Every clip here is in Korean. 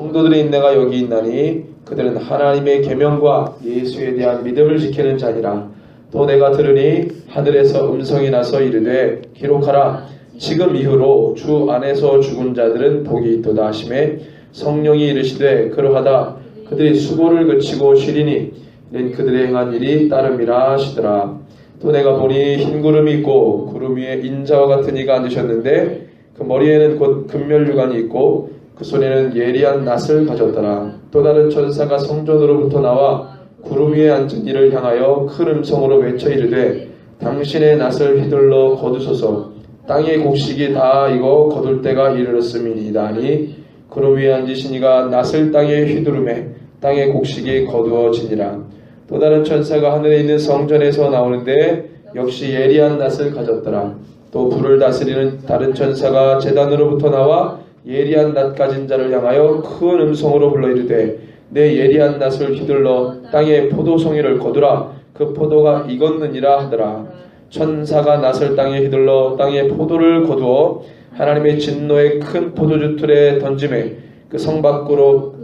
성도들의 인내가 여기 있나니 그들은 하나님의 계명과 예수에 대한 믿음을 지키는 자니라. 또 내가 들으니 하늘에서 음성이 나서 이르되 기록하라. 지금 이후로 주 안에서 죽은 자들은 복이 있도다 하시매 성령이 이르시되 그러하다. 그들이 수고를 그치고 쉬리니 이는 그들의 행한 일이 따름이라 하시더라. 또 내가 보니 흰 구름이 있고 구름 위에 인자와 같은 이가 앉으셨는데 그 머리에는 곧 금면류관이 있고 그 손에는 예리한 낫을 가졌더라. 또 다른 천사가 성전으로부터 나와 구름 위에 앉은 이를 향하여 큰 음성으로 외쳐 이르되 당신의 낫을 휘둘러 거두소서. 땅의 곡식이 다 익어 거둘 때가 이르렀음이니이다 하니 구름 위에 앉으신 이가 낫을 땅에 휘두르매 땅의 곡식이 거두어지니라. 또 다른 천사가 하늘에 있는 성전에서 나오는데 역시 예리한 낫을 가졌더라. 또 불을 다스리는 다른 천사가 제단으로부터 나와 예리한 낫 가진 자를 향하여 큰 음성으로 불러 이르되 내 예리한 낫을 휘둘러 땅에 포도송이를 거두라. 그 포도가 익었느니라 하더라. 천사가 낫을 땅에 휘둘러 땅에 포도를 거두어 하나님의 진노의 큰 포도주 틀에 던지매 그 성 밖으로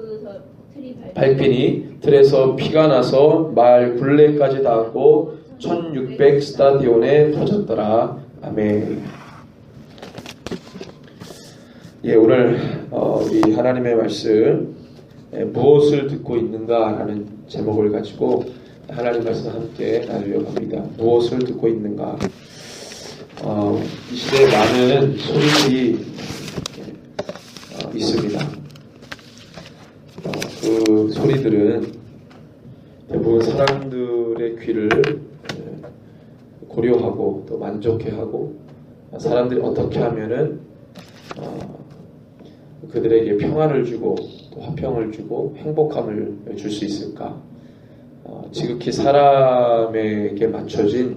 밟히니 틀에서 피가 나서 말 굴레까지 닿았고 1600 스타디온에 터졌더라. 아멘. 예, 오늘 우리 하나님의 말씀 무엇을 듣고 있는가라는 제목을 가지고 하나님 말씀 함께 나누려고 합니다. 무엇을 듣고 있는가? 이 시대에 많은 소리들이 있습니다. 그 소리들은 대부분 사람들의 귀를 고려하고 또 만족해하고 사람들이 어떻게 하면은 그들에게 평안을 주고 또 화평을 주고 행복함을 줄 수 있을까? 지극히 사람에게 맞춰진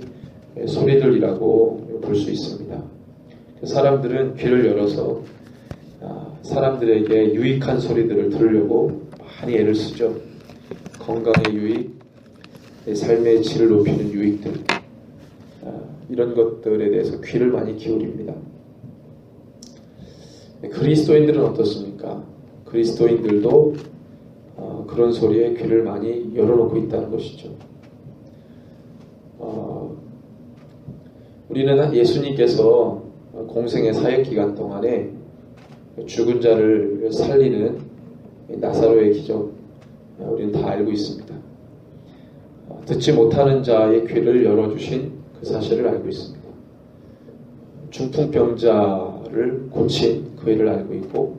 소리들이라고 볼 수 있습니다. 사람들은 귀를 열어서 사람들에게 유익한 소리들을 들으려고 많이 애를 쓰죠. 건강의 유익, 삶의 질을 높이는 유익들, 이런 것들에 대해서 귀를 많이 기울입니다. 그리스도인들은 어떻습니까? 그리스도인들도 그런 소리에 귀를 많이 열어놓고 있다는 것이죠. 우리는 예수님께서 공생의 사역 기간 동안에 죽은 자를 살리는 나사로의 기적, 우리는 다 알고 있습니다. 듣지 못하는 자의 귀를 열어주신 그 사실을 알고 있습니다. 중풍병자를 고친 그 일을 알고 있고,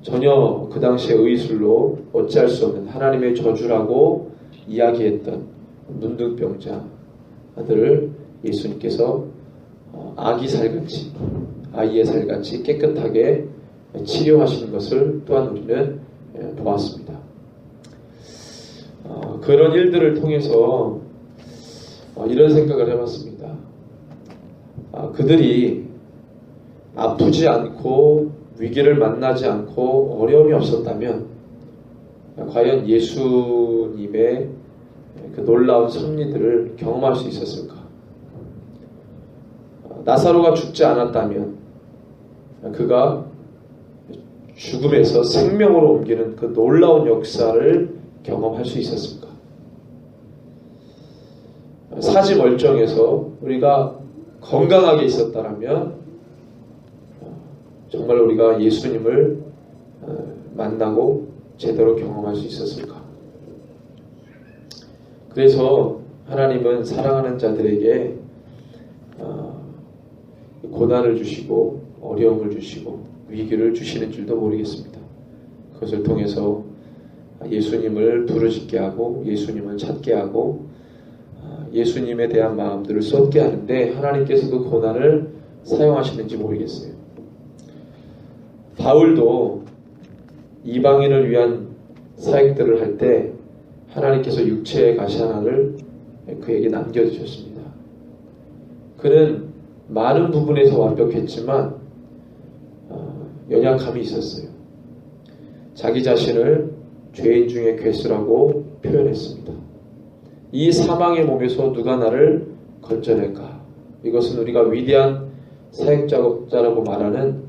전혀 그 당시의 의술로 어찌할 수 없는 하나님의 저주라고 이야기했던 문둥병자들을 예수님께서 아기 살같이, 아이의 살같이 깨끗하게 치료하시는 것을 또한 우리는 보았습니다. 그런 일들을 통해서 이런 생각을 해봤습니다. 그들이 아프지 않고 위기를 만나지 않고 어려움이 없었다면 과연 예수님의 그 놀라운 섭리들을 경험할 수 있었을까? 나사로가 죽지 않았다면 그가 죽음에서 생명으로 옮기는 그 놀라운 역사를 경험할 수 있었을까? 사지 멀쩡해서 우리가 건강하게 있었다면 정말 우리가 예수님을 만나고 제대로 경험할 수 있었을까? 그래서 하나님은 사랑하는 자들에게 고난을 주시고 어려움을 주시고 위기를 주시는 줄도 모르겠습니다. 그것을 통해서 예수님을 부르짖게 하고 예수님을 찾게 하고 예수님에 대한 마음들을 쏟게 하는데 하나님께서 그 고난을 사용하시는지 모르겠어요. 바울도 이방인을 위한 사역들을 할 때 하나님께서 육체의 가시 하나를 그에게 남겨주셨습니다. 그는 많은 부분에서 완벽했지만 연약함이 있었어요. 자기 자신을 죄인 중에 괴수라고 표현했습니다. 이 사망의 몸에서 누가 나를 건져낼까? 이것은 우리가 위대한 사역자라고 말하는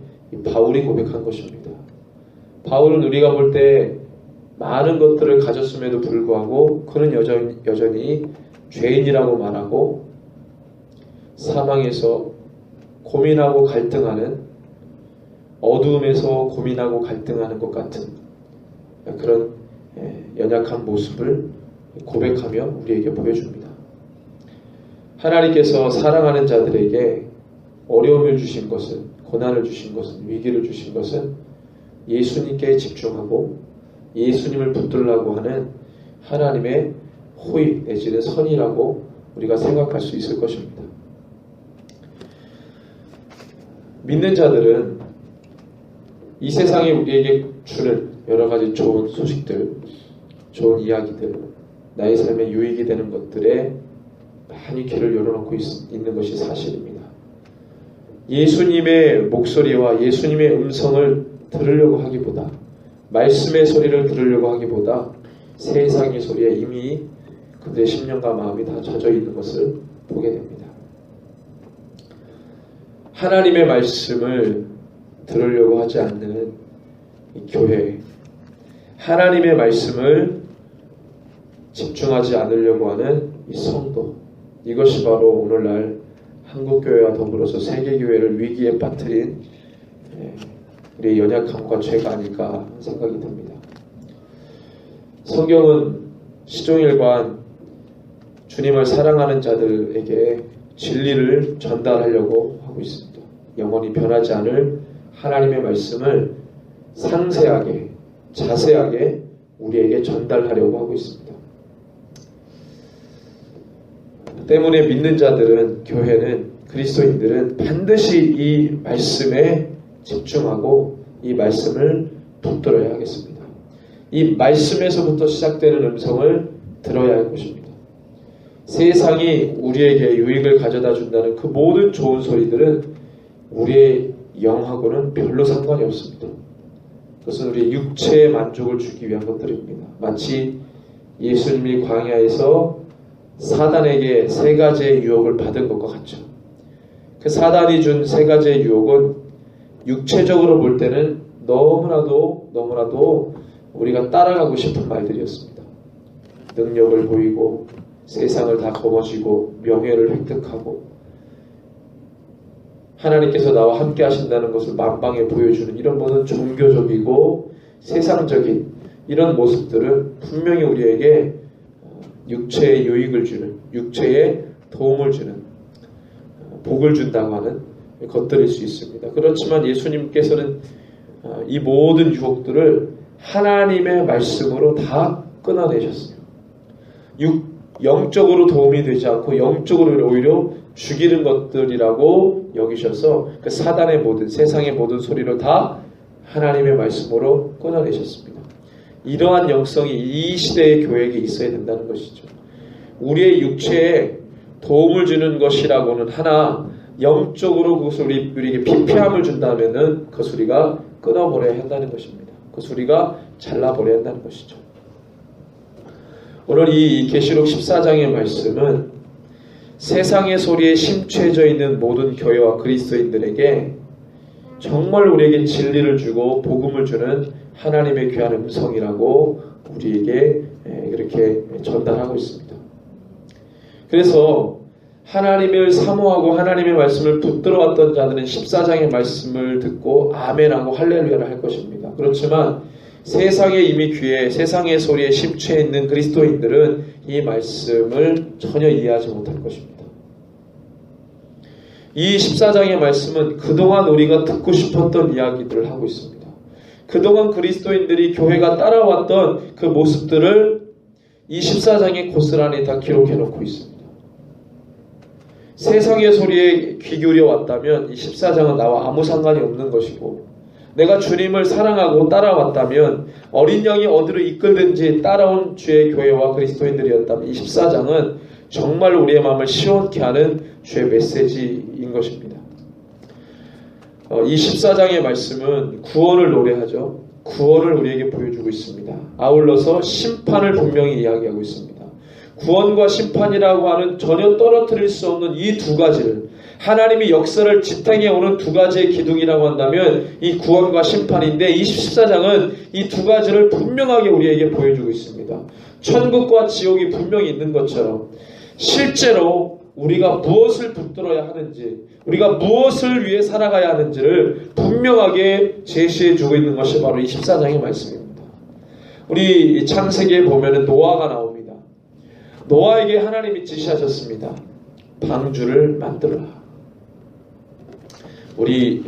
바울이 고백한 것입니다. 바울은 우리가 볼 때 많은 것들을 가졌음에도 불구하고 그는 여전히 죄인이라고 말하고 사망에서 고민하고 갈등하는, 어두움에서 고민하고 갈등하는 것 같은 그런 연약한 모습을 고백하며 우리에게 보여줍니다. 하나님께서 사랑하는 자들에게 어려움을 주신 것은, 고난을 주신 것은, 위기를 주신 것은 예수님께 집중하고 예수님을 붙들라고 하는 하나님의 호의 내지는 선이라고 우리가 생각할 수 있을 것입니다. 믿는 자들은 이 세상이 우리에게 주는 여러 가지 좋은 소식들, 좋은 이야기들, 나의 삶에 유익이 되는 것들에 많이 귀를 열어놓고 있는 것이 사실입니다. 예수님의 목소리와 예수님의 음성을 들으려고 하기보다, 말씀의 소리를 들으려고 하기보다 세상의 소리에 이미 그들의 심령과 마음이 다 젖어 있는 것을 보게 됩니다. 하나님의 말씀을 들으려고 하지 않는 이 교회, 하나님의 말씀을 집중하지 않으려고 하는 이 성도, 이것이 바로 오늘날 한국교회와 더불어서 세계교회를 위기에 빠뜨린 우리의 연약함과 죄가 아닐까 생각이 듭니다. 성경은 시종일관 주님을 사랑하는 자들에게 진리를 전달하려고 하고 있습니다. 영원히 변하지 않을 하나님의 말씀을 상세하게, 자세하게 우리에게 전달하려고 하고 있습니다. 때문에 믿는 자들은, 교회는, 그리스도인들은 반드시 이 말씀에 집중하고 이 말씀을 붙들어야 하겠습니다. 이 말씀에서부터 시작되는 음성을 들어야 할 것입니다. 세상이 우리에게 유익을 가져다 준다는 그 모든 좋은 소리들은 우리의 영하고는 별로 상관이 없습니다. 그것은 우리의 육체의 만족을 주기 위한 것들입니다. 마치 예수님이 광야에서 사단에게 3가지의 유혹을 받은 것과 같죠. 그 사단이 준 3가지의 유혹은 육체적으로 볼 때는 너무나도 우리가 따라가고 싶은 말들이었습니다. 능력을 보이고 세상을 다 거머쥐고 명예를 획득하고 하나님께서 나와 함께 하신다는 것을 만방에 보여주는 이런 모든 종교적이고 세상적인 이런 모습들은 분명히 우리에게 육체에 유익을 주는, 육체에 도움을 주는, 복을 준다고 하는 것들일 수 있습니다. 그렇지만 예수님께서는 이 모든 유혹들을 하나님의 말씀으로 다 끊어내셨어요. 영적으로 도움이 되지 않고 영적으로 오히려 죽이는 것들이라고 여기셔서 그 사단의 모든, 세상의 모든 소리를 다 하나님의 말씀으로 끊어내셨습니다. 이러한 영성이 이 시대의 교회에게 있어야 된다는 것이죠. 우리의 육체에 도움을 주는 것이라고는 하나 영적으로 그것을 우리에게 피폐함을 준다면은 그 소리가 끊어버려야 한다는 것입니다. 그 소리가 잘라버려야 한다는 것이죠. 오늘 이 계시록 14장의 말씀은 세상의 소리에 심취해져 있는 모든 교회와 그리스도인들에게 정말 우리에게 진리를 주고 복음을 주는 하나님의 귀한 음성이라고 우리에게 이렇게 전달하고 있습니다. 그래서 하나님을 사모하고 하나님의 말씀을 붙들어왔던 자들은 14장의 말씀을 듣고 아멘하고 할렐루야를 할 것입니다. 그렇지만 세상의 이미 귀에 세상의 소리에 심취해 있는 그리스도인들은 이 말씀을 전혀 이해하지 못할 것입니다. 이 14장의 말씀은 그동안 우리가 듣고 싶었던 이야기들을 하고 있습니다. 그동안 그리스도인들이 교회가 따라왔던 그 모습들을 이 14장의 고스란히 다 기록해 놓고 있습니다. 세상의 소리에 귀 기울여 왔다면 이 14장은 나와 아무 상관이 없는 것이고, 내가 주님을 사랑하고 따라왔다면, 어린 양이 어디로 이끌든지 따라온 주의 교회와 그리스도인들이었다면 이 14장은 정말 우리의 마음을 시원케 하는 주의 메시지인 것입니다. 이 14장의 말씀은 구원을 노래하죠. 구원을 우리에게 보여주고 있습니다. 아울러서 심판을 분명히 이야기하고 있습니다. 구원과 심판이라고 하는 전혀 떨어뜨릴 수 없는 이 두 가지를, 하나님이 역사를 지탱해 오는 두 가지의 기둥이라고 한다면 이 구원과 심판인데, 이 14장은 이 두 가지를 분명하게 우리에게 보여주고 있습니다. 천국과 지옥이 분명히 있는 것처럼 실제로 우리가 무엇을 붙들어야 하는지, 우리가 무엇을 위해 살아가야 하는지를 분명하게 제시해주고 있는 것이 바로 이 14장의 말씀입니다. 우리 창세기에 보면은 노아가 나옵니다. 노아에게 하나님이 지시하셨습니다. 방주를 만들어라. 우리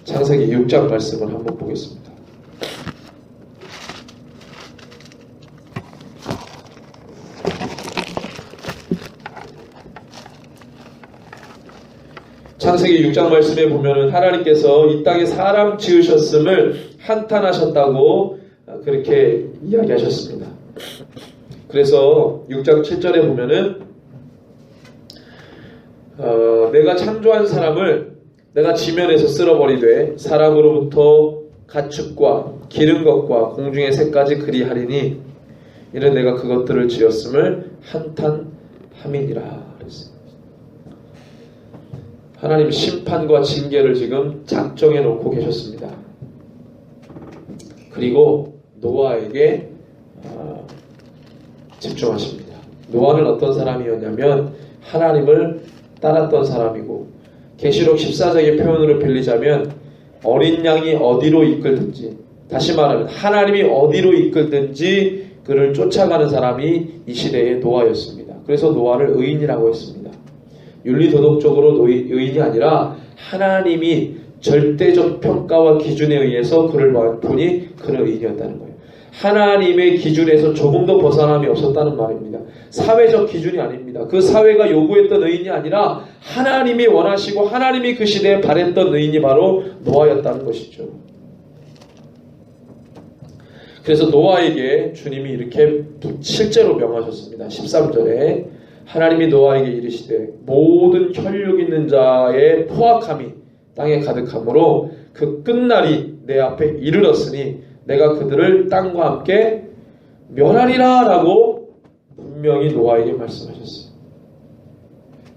창세기 6장 말씀을 한번 보겠습니다. 창세기 6장 말씀에 보면은 하나님께서 이 땅에 사람 지으셨음을 한탄하셨다고 그렇게 이야기하셨습니다. 그래서 6장 7절에 보면은 내가 창조한 사람을 내가 지면에서 쓸어버리되 사람으로부터 가축과 기른 것과 공중의 새까지 그리하리니 이는 내가 그것들을 지었음을 한탄함이니라 그랬습니다. 하나님 심판과 징계를 지금 작정해 놓고 계셨습니다. 그리고 노아에게 집중하십니다. 노아는 어떤 사람이었냐면 하나님을 따랐던 사람이고, 계시록 14장의 표현으로 빌리자면 어린 양이 어디로 이끌든지, 다시 말하면 하나님이 어디로 이끌든지 그를 쫓아가는 사람이 이 시대의 노아였습니다. 그래서 노아를 의인이라고 했습니다. 윤리도덕적으로 의인이 아니라 하나님이 절대적 평가와 기준에 의해서 그를 보니 그는 의인이었다는 거예요. 하나님의 기준에서 조금 더 벗어남이 없었다는 말입니다. 사회적 기준이 아닙니다. 그 사회가 요구했던 의인이 아니라 하나님이 원하시고 하나님이 그 시대에 바랬던 의인이 바로 노아였다는 것이죠. 그래서 노아에게 주님이 이렇게 실제로 명하셨습니다. 13절에 하나님이 노아에게 이르시되 모든 혈육 있는 자의 포악함이 땅에 가득하므로 그 끝날이 내 앞에 이르렀으니 내가 그들을 땅과 함께 멸하리라 라고 분명히 노아에게 말씀하셨어요.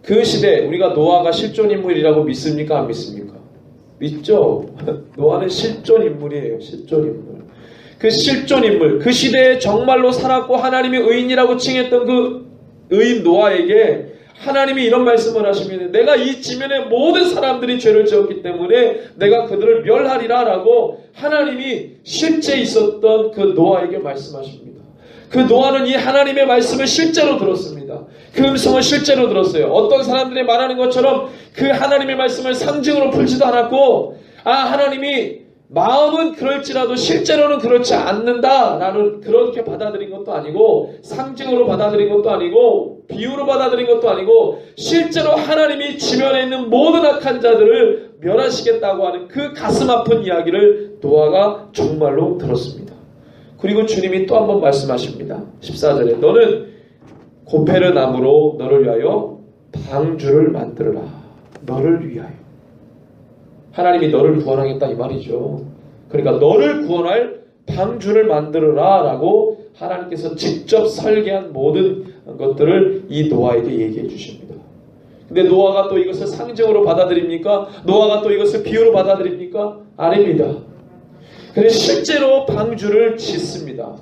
그 시대 우리가 노아가 실존인물이라고 믿습니까? 안 믿습니까? 믿죠. 노아는 실존인물이에요. 실존인물. 그 실존인물, 그 시대에 정말로 살았고 하나님이 의인이라고 칭했던 그 의인 노아에게 하나님이 이런 말씀을 하십니다. 내가 이 지면의 모든 사람들이 죄를 지었기 때문에 내가 그들을 멸하리라 라고 하나님이 실제 있었던 그 노아에게 말씀하십니다. 그 노아는 이 하나님의 말씀을 실제로 들었습니다. 그 음성을 실제로 들었어요. 어떤 사람들이 말하는 것처럼 그 하나님의 말씀을 상징으로 풀지도 않았고, 하나님이 마음은 그럴지라도 실제로는 그렇지 않는다라는 그렇게 받아들인 것도 아니고, 상징으로 받아들인 것도 아니고, 비유로 받아들인 것도 아니고, 실제로 하나님이 지면에 있는 모든 악한 자들을 멸하시겠다고 하는 그 가슴 아픈 이야기를 노아가 정말로 들었습니다. 그리고 주님이 또 한 번 말씀하십니다. 14절에 너는 고페르 나무로 너를 위하여 방주를 만들어라. 너를 위하여. 하나님이 너를 구원하겠다 이 말이죠. 그러니까 너를 구원할 방주를 만들어라 라고 하나님께서 직접 설계한 모든 것들을 이 노아에게 얘기해 주십니다. 근데 노아가 또 이것을 상징으로 받아들입니까? 노아가 또 이것을 비유로 받아들입니까? 아닙니다. 그래서 실제로 방주를 짓습니다.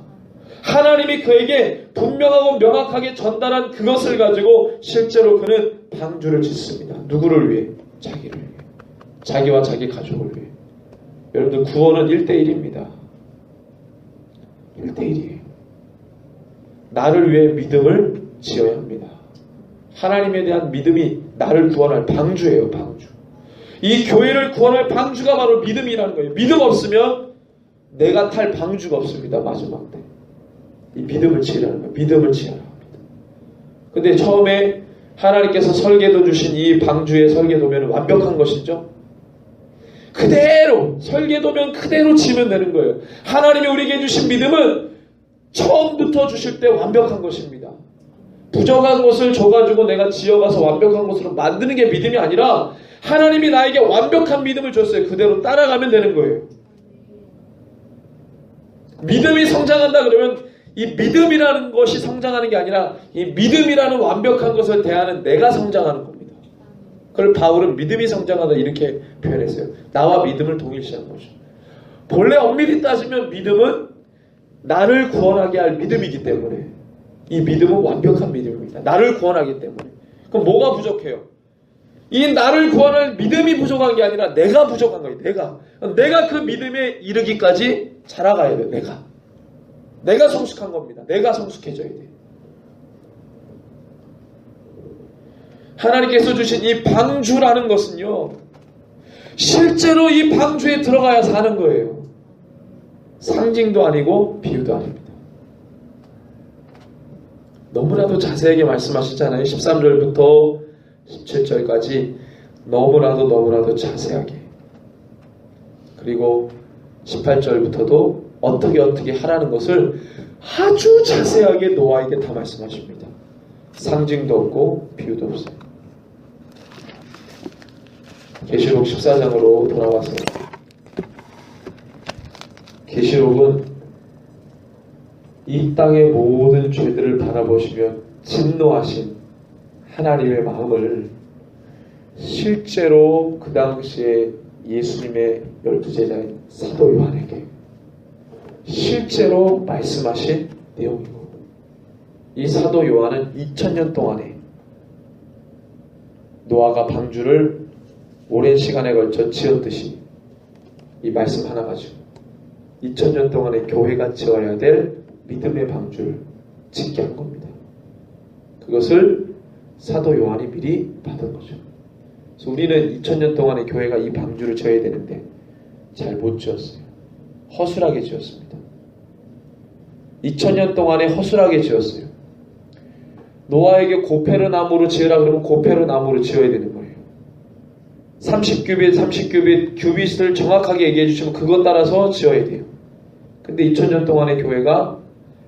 하나님이 그에게 분명하고 명확하게 전달한 그것을 가지고 실제로 그는 방주를 짓습니다. 누구를 위해? 자기를 위해. 자기와 자기 가족을 위해. 여러분들 구원은 1대1입니다. 1대1이에요. 나를 위해 믿음을 지어야 합니다. 하나님에 대한 믿음이 나를 구원할 방주예요. 방주. 이 교회를 구원할 방주가 바로 믿음이라는 거예요. 믿음 없으면 내가 탈 방주가 없습니다. 마지막 때. 이 믿음을 지으라는 거예요. 믿음을 지어라 합니다. 근데 처음에 하나님께서 설계도 주신 이 방주의 설계도면은 완벽한 것이죠. 그대로 설계도면 그대로 지으면 되는 거예요. 하나님이 우리에게 주신 믿음은 처음부터 주실 때 완벽한 것입니다. 부족한 것을 줘가지고 내가 지어가서 완벽한 것으로 만드는 게 믿음이 아니라 하나님이 나에게 완벽한 믿음을 줬어요. 그대로 따라가면 되는 거예요. 믿음이 성장한다 그러면 이 믿음이라는 것이 성장하는 게 아니라 이 믿음이라는 완벽한 것을 대하는 내가 성장하는 겁니다. 그걸 바울은 믿음이 성장하다 이렇게 표현했어요. 나와 믿음을 동일시하는 거죠. 본래 엄밀히 따지면 믿음은 나를 구원하게 할 믿음이기 때문에 이 믿음은 완벽한 믿음입니다. 나를 구원하기 때문에. 그럼 뭐가 부족해요? 이 나를 구원할 믿음이 부족한 게 아니라 내가 부족한 거예요. 내가 그 믿음에 이르기까지 자라가야 돼요. 내가 성숙한 겁니다. 내가 성숙해져야 돼요. 하나님께서 주신 이 방주라는 것은요, 실제로 이 방주에 들어가야 사는 거예요. 상징도 아니고 비유도 아닙니다. 너무나도 자세하게 말씀하시잖아요. 13절부터 17절까지 너무나도 자세하게. 그리고 18절부터도 어떻게 하라는 것을 아주 자세하게 노아에게 다 말씀하십니다. 상징도 없고 비유도 없어요. 계시록 14장으로 돌아와서 계시록은 이 땅의 모든 죄들을 바라보시며 진노하신 하나님의 마음을 실제로 그 당시에 예수님의 12제자인 사도 요한에게 실제로 말씀하신 내용이고, 이 사도 요한은 2000년 동안에 노아가 방주를 오랜 시간에 걸쳐 지었듯이 이 말씀 하나 가지고 2000년 동안에 교회가 지어야 될 믿음의 방주를 짓게 한 겁니다. 그것을 사도 요한이 미리 받은 거죠. 그래서 우리는 2000년 동안에 교회가 이 방주를 지어야 되는데 잘 못 지었어요. 허술하게 지었습니다. 2000년 동안에 허술하게 지었어요. 노아에게 고페르 나무로 지으라 그러면 고페르 나무로 지어야 되는 거예요. 30규빗, 규빗을 정확하게 얘기해 주시면 그것 따라서 지어야 돼요. 근데 2000년 동안의 교회가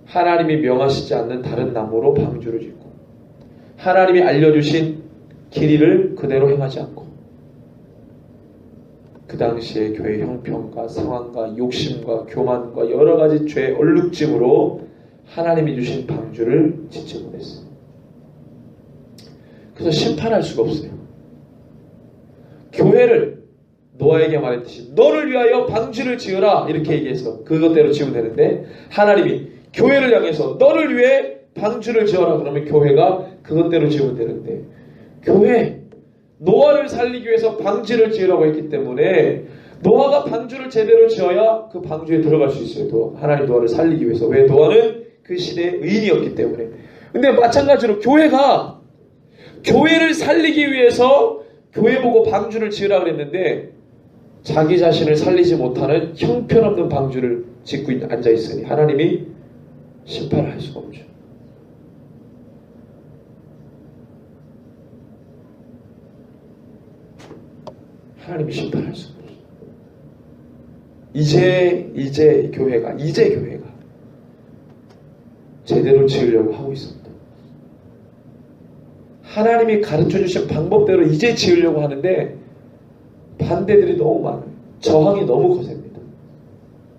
하나님이 명하시지 않는 다른 나무로 방주를 짓고 하나님이 알려주신 길이를 그대로 행하지 않고 그 당시에 교회의 형편과 상황과 욕심과 교만과 여러 가지 죄의 얼룩짐으로 하나님이 주신 방주를 짓지 못했어요. 그래서 심판할 수가 없어요. 교회를 노아에게 말했듯이 너를 위하여 방주를 지으라 이렇게 얘기해서 그것대로 지으면 되는데, 하나님이 교회를 향해서 너를 위해 방주를 지어라 그러면 교회가 그것대로 지으면 되는데, 교회 노아를 살리기 위해서 방주를 지으라고 했기 때문에 노아가 방주를 제대로 지어야 그 방주에 들어갈 수 있어요. 하나님 노아를 살리기 위해서. 왜? 노아는 그 시대의 의인이었기 때문에. 근데 마찬가지로 교회가 교회를 살리기 위해서 교회 보고 방주를 지으라 그랬는데 자기 자신을 살리지 못하는 형편없는 방주를 짓고 앉아있으니 하나님이 심판을 할 수가 없죠. 하나님이 심판할 수가 없죠. 이제 교회가 제대로 지으려고 하고 있습니다. 하나님이 가르쳐 주신 방법대로 이제 지으려고 하는데 반대들이 너무 많아요. 저항이 너무 거셉니다.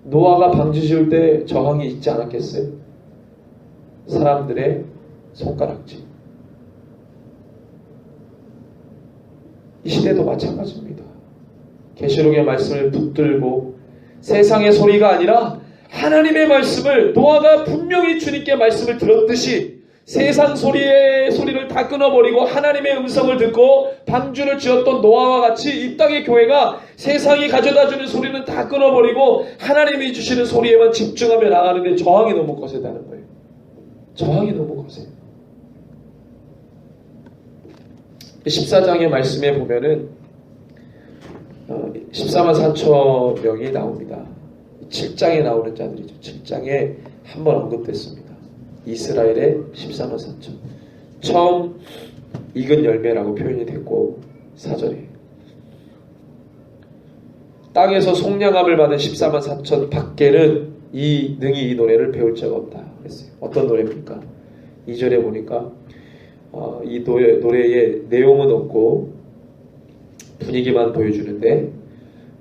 노아가 방주 지을 때 저항이 있지 않았겠어요? 사람들의 손가락질. 이 시대도 마찬가지입니다. 계시록의 말씀을 붙들고 세상의 소리가 아니라 하나님의 말씀을, 노아가 분명히 주님께 말씀을 들었듯이 세상 소리를 다 끊어버리고 하나님의 음성을 듣고 방주를 지었던 노아와 같이 이 땅의 교회가 세상이 가져다주는 소리는 다 끊어버리고 하나님이 주시는 소리에만 집중하며 나가는데 저항이 너무 거세다는 거예요. 저항이 너무 거세요. 14장의 말씀에 보면은 14만 4천 명이 나옵니다. 7장에 나오는 자들이죠. 7장에 한번 언급됐습니다. 이스라엘의 14만 4천. 처음 익은 열매라고 표현이 됐고 4절에 땅에서 속량함을 받은 14만 4천 밖에는 능히 이 노래를 배울 자가 없다 그랬어요. 어떤 노래입니까? 2절에 보니까 이 노래의 내용은 없고 분위기만 보여주는데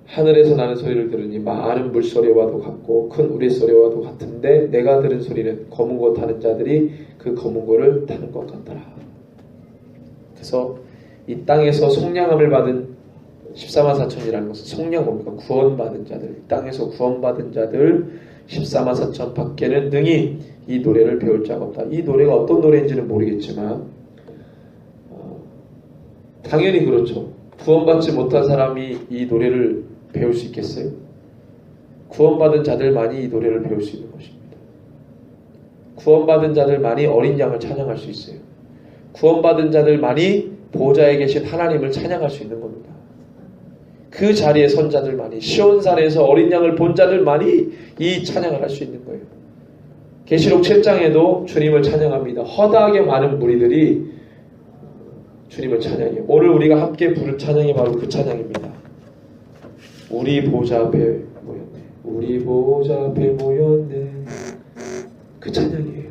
하늘에서 나는 소리를 들으니 많은 물소리와도 같고 큰 우레소리와도 같은데 내가 들은 소리는 검은 고 타는 자들이 그 검은 고를 타는 것 같더라. 그래서 이 땅에서 속량함을 받은 14만 4천이라는 것은 속량 뭡니까? 구원받은 자들, 이 땅에서 구원받은 자들 14만 4천 밖에는 능히 이 노래를 배울 자가 없다. 이 노래가 어떤 노래인지는 모르겠지만 당연히 그렇죠. 구원받지 못한 사람이 이 노래를 배울 수 있겠어요? 구원받은 자들만이 이 노래를 배울 수 있는 것입니다. 구원받은 자들만이 어린 양을 찬양할 수 있어요. 구원받은 자들만이 보좌에 계신 하나님을 찬양할 수 있는 겁니다. 그 자리에 선 자들만이, 시온산에서 어린 양을 본 자들만이 이 찬양을 할 수 있는 거예요. 계시록 7장에도 주님을 찬양합니다. 허다하게 많은 무리들이 주님을 찬양해요. 오늘 우리가 함께 부를 찬양이 바로 그 찬양입니다. 우리 보좌 앞에 모였네. 우리 보좌 앞에 모였네. 그 찬양이에요.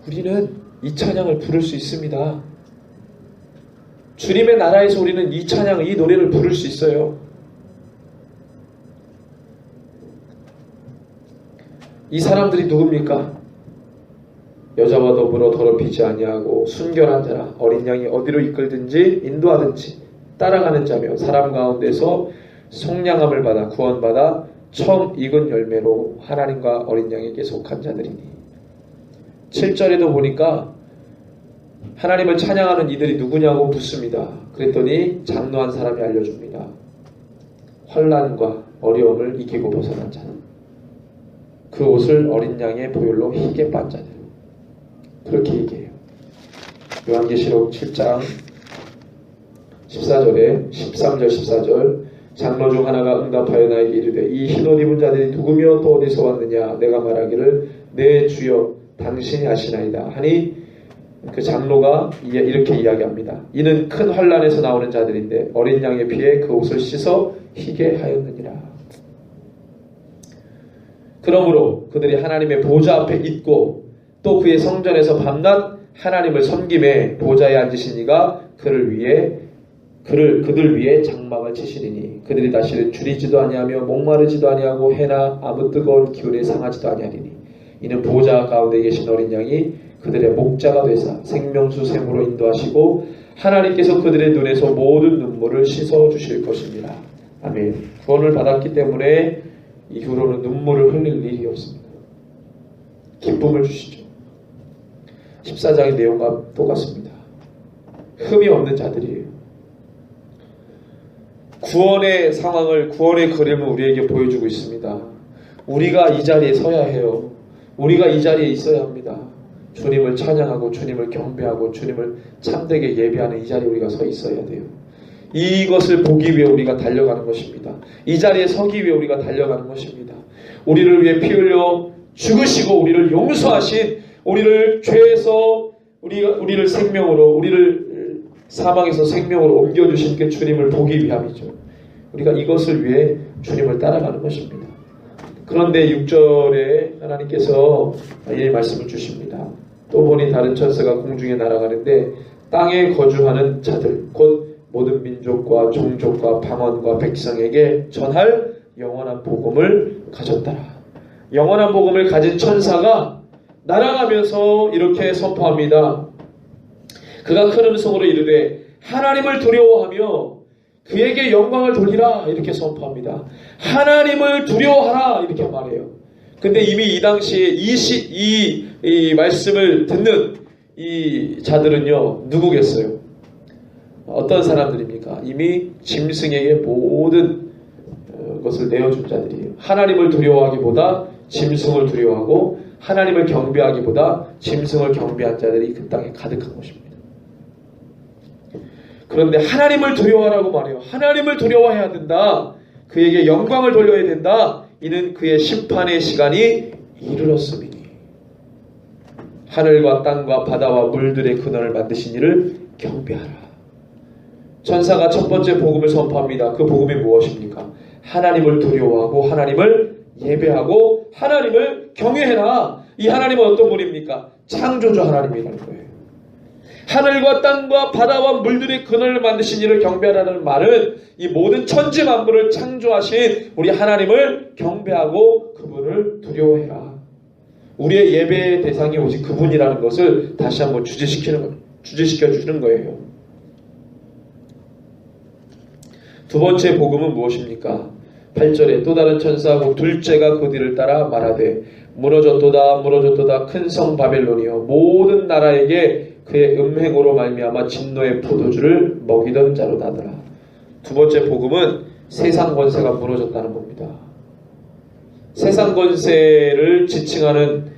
우리는 이 찬양을 부를 수 있습니다. 주님의 나라에서 우리는 이 찬양, 이 노래를 부를 수 있어요. 이 사람들이 누굽니까? 여자와 더불어 더럽히지 아니하고 순결한 자라. 어린 양이 어디로 이끌든지 인도하든지 따라가는 자며 사람 가운데서 속량함을 받아 구원받아 처음 익은 열매로 하나님과 어린 양에게 속한 자들이니. 7절에도 보니까 하나님을 찬양하는 이들이 누구냐고 묻습니다. 그랬더니 장로 한 사람이 알려줍니다. 환난과 어려움을 이기고 벗어난 자는 그 옷을 어린 양의 보혈로 희게 빤 자들. 그렇게 얘기해요. 요한계시록 7장 14절에 13절 14절 장로 중 하나가 응답하여 나에게 이르되 이 흰옷 입은 자들이 누구며 또 어디서 왔느냐. 내가 말하기를 내 주여 당신이 아시나이다 하니 그 장로가 이렇게 이야기합니다. 이는 큰 환난에서 나오는 자들인데 어린 양의 피에 그 옷을 씻어 희게 하였느니라. 그러므로 그들이 하나님의 보좌 앞에 있고 또 그의 성전에서 밤낮 하나님을 섬김에 보좌에 앉으신 이가 그들 위에 장막을 치시리니 그들이 다시는 줄이지도 아니하며 목마르지도 아니하고 해나 아무 뜨거운 기운에 상하지도 아니하리니 이는 보좌 가운데 계신 어린 양이 그들의 목자가 되사 생명수 샘으로 인도하시고 하나님께서 그들의 눈에서 모든 눈물을 씻어 주실 것입니다. 아멘. 구원을 받았기 때문에 이후로는 눈물을 흘릴 일이 없습니다. 기쁨을 주시죠. 14장의 내용과 똑같습니다. 흠이 없는 자들이에요. 구원의 상황을, 구원의 그림을 우리에게 보여주고 있습니다. 우리가 이 자리에 서야 해요. 우리가 이 자리에 있어야 합니다. 주님을 찬양하고 주님을 경배하고 주님을 참되게 예배하는 이 자리에 우리가 서 있어야 돼요. 이것을 보기 위해 우리가 달려가는 것입니다. 이 자리에 서기 위해 우리가 달려가는 것입니다. 우리를 위해 피 흘려 죽으시고 우리를 용서하신, 우리를 죄에서 우리를 생명으로, 우리를 사망에서 생명으로 옮겨주신 그 주님을 보기 위함이죠. 우리가 이것을 위해 주님을 따라가는 것입니다. 그런데 6절에 하나님께서 이 말씀을 주십니다. 또 보니 다른 천사가 공중에 날아가는데 땅에 거주하는 자들 곧 모든 민족과 종족과 방언과 백성에게 전할 영원한 복음을 가졌더라. 영원한 복음을 가진 천사가 날아가면서 이렇게 선포합니다. 그가 큰 음성으로 이르되 하나님을 두려워하며 그에게 영광을 돌리라 이렇게 선포합니다. 하나님을 두려워하라 이렇게 말해요. 근데 이미 이 당시에 이 말씀을 듣는 이 자들은요 누구겠어요? 어떤 사람들입니까? 이미 짐승에게 모든 것을 내어준 자들이에요. 하나님을 두려워하기보다 짐승을 두려워하고 하나님을 경배하기보다 짐승을 경배한 자들이 그 땅에 가득한 것입니다. 그런데 하나님을 두려워하라고 말해요. 하나님을 두려워해야 된다. 그에게 영광을 돌려야 된다. 이는 그의 심판의 시간이 이르렀음이니 하늘과 땅과 바다와 물들의 근원을 만드신 이를 경배하라. 천사가 첫 번째 복음을 선포합니다. 그 복음이 무엇입니까? 하나님을 두려워하고 하나님을 예배하고 하나님을 경외해라. 이 하나님은 어떤 분입니까? 창조주 하나님이라는 거예요. 하늘과 땅과 바다와 물들의 근원을 만드신 이를 경배하라는 말은 이 모든 천지 만물을 창조하신 우리 하나님을 경배하고 그분을 두려워해라. 우리의 예배의 대상이 오직 그분이라는 것을 다시 한번 주제시켜 주는 거예요. 두 번째 복음은 무엇입니까? 8절에 또 다른 천사하고 둘째가 그 뒤를 따라 말하되 무너졌도다 무너졌도다 큰 성 바벨론이여 모든 나라에게 그의 음행으로 말미암아 진노의 포도주를 먹이던 자로다더라. 두 번째 복음은 세상 권세가 무너졌다는 겁니다. 세상 권세를 지칭하는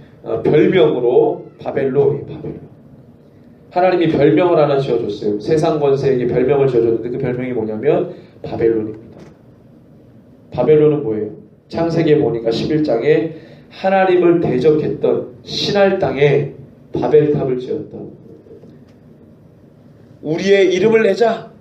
별명으로 바벨론이 바벨론. 하나님이 별명을 하나 지어줬어요. 세상 권세에게 별명을 지어줬는데 그 별명이 뭐냐면 바벨론입니다. 바벨론은 뭐예요? 창세기에 보니까 11장에 하나님을 대적했던 신할 땅에 바벨탑을 지었던, 우리의 이름을 내자,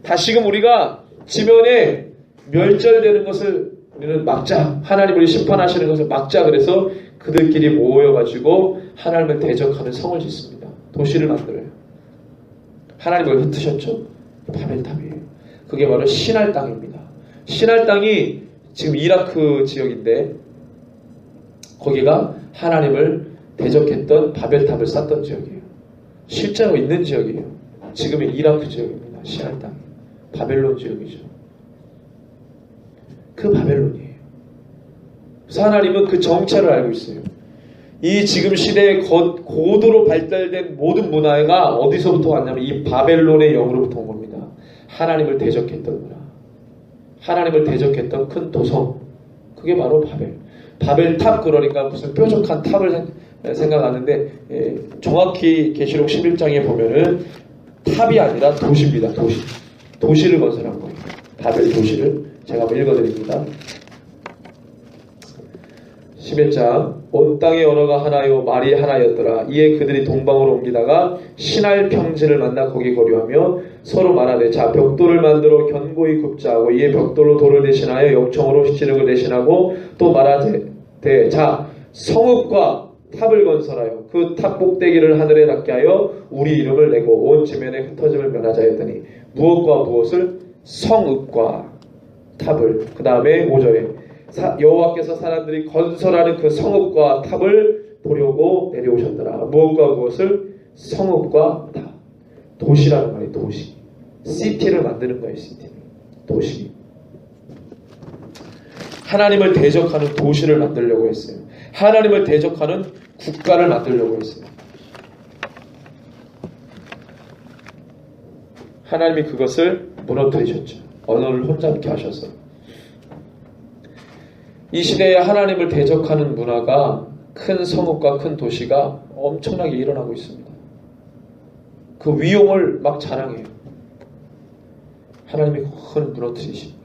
다시금 우리가 지면에 멸절되는 것을 우리는 막자, 하나님을 심판하시는 것을 막자. 그래서 그들끼리 모여가지고 하나님을 대적하는 성을 짓습니다. 도시를 만들어요. 하나님을 흩으셨죠. 바벨탑이에요. 그게 바로 신할 땅입니다. 신할 땅이 지금 이라크 지역인데 거기가 하나님을 대적했던 바벨탑을 쌓던 지역이에요. 실제로 있는 지역이에요. 지금의 이라크 지역입니다. 신할 땅. 바벨론 지역이죠. 그 바벨론이에요. 그래서 하나님은 그 정체를 알고 있어요. 이 지금 시대에 고도로 발달된 모든 문화가 어디서부터 왔냐면 이 바벨론의 영으로부터 온 겁니다. 하나님을 대적했던 문화. 하나님을 대적했던 큰 도성. 그게 바로 바벨탑. 그러니까 무슨 뾰족한 탑을 생각하는데 정확히 계시록 11장에 보면은 탑이 아니라 도시입니다. 도시를 건설한 거예요. 바벨 도시를. 제가 한번 읽어드립니다. 11장 온 땅의 언어가 하나요 말이 하나였더라. 이에 그들이 동방으로 옮기다가 신할 평지를 만나 거기 거류하며 서로 말하되 자 벽돌을 만들어 견고히 굽자 하고 이에 벽돌로 돌을 대신하여 역청으로 지름을 대신하고 또 말하되 자 성읍과 탑을 건설하여 그 탑 꼭대기를 하늘에 닿게 하여 우리 이름을 내고 온 지면에 흩어짐을 면하자 했더니 무엇과 무엇을? 성읍과 탑을. 그 다음에 5절에 여호와께서 사람들이 건설하는 그 성읍과 탑을 보려고 내려오셨더라. 무엇과 무엇을? 성읍과 탑. 도시라는 말이에요. 도시. 시티를 만드는 거예요. 시티. 도시. 하나님을 대적하는 도시를 만들려고 했어요. 하나님을 대적하는 국가를 만들려고 했어요. 하나님이 그것을 무너뜨리셨죠. 언어를 혼잡게 하셔서. 이 시대에 하나님을 대적하는 문화가 큰 성읍과 큰 도시가 엄청나게 일어나고 있습니다. 그 위용을 막 자랑해요. 하나님이 그걸 무너뜨리신 거예요.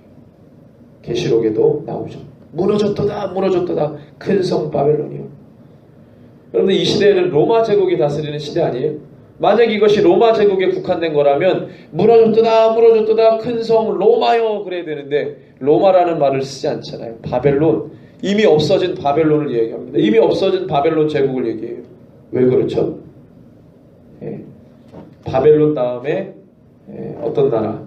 계시록에도 나오죠. 무너졌도다 무너졌도다 큰 성 바벨론이요. 여러분들 이 시대에는 로마 제국이 다스리는 시대 아니에요? 만약 이것이 로마 제국에 국한된 거라면 무너졌도다 무너졌도다 큰 성 로마요 그래야 되는데 로마라는 말을 쓰지 않잖아요. 바벨론. 이미 없어진 바벨론을 얘기합니다. 이미 없어진 바벨론 제국을 얘기해요. 왜 그렇죠? 바벨론 다음에 어떤 나라?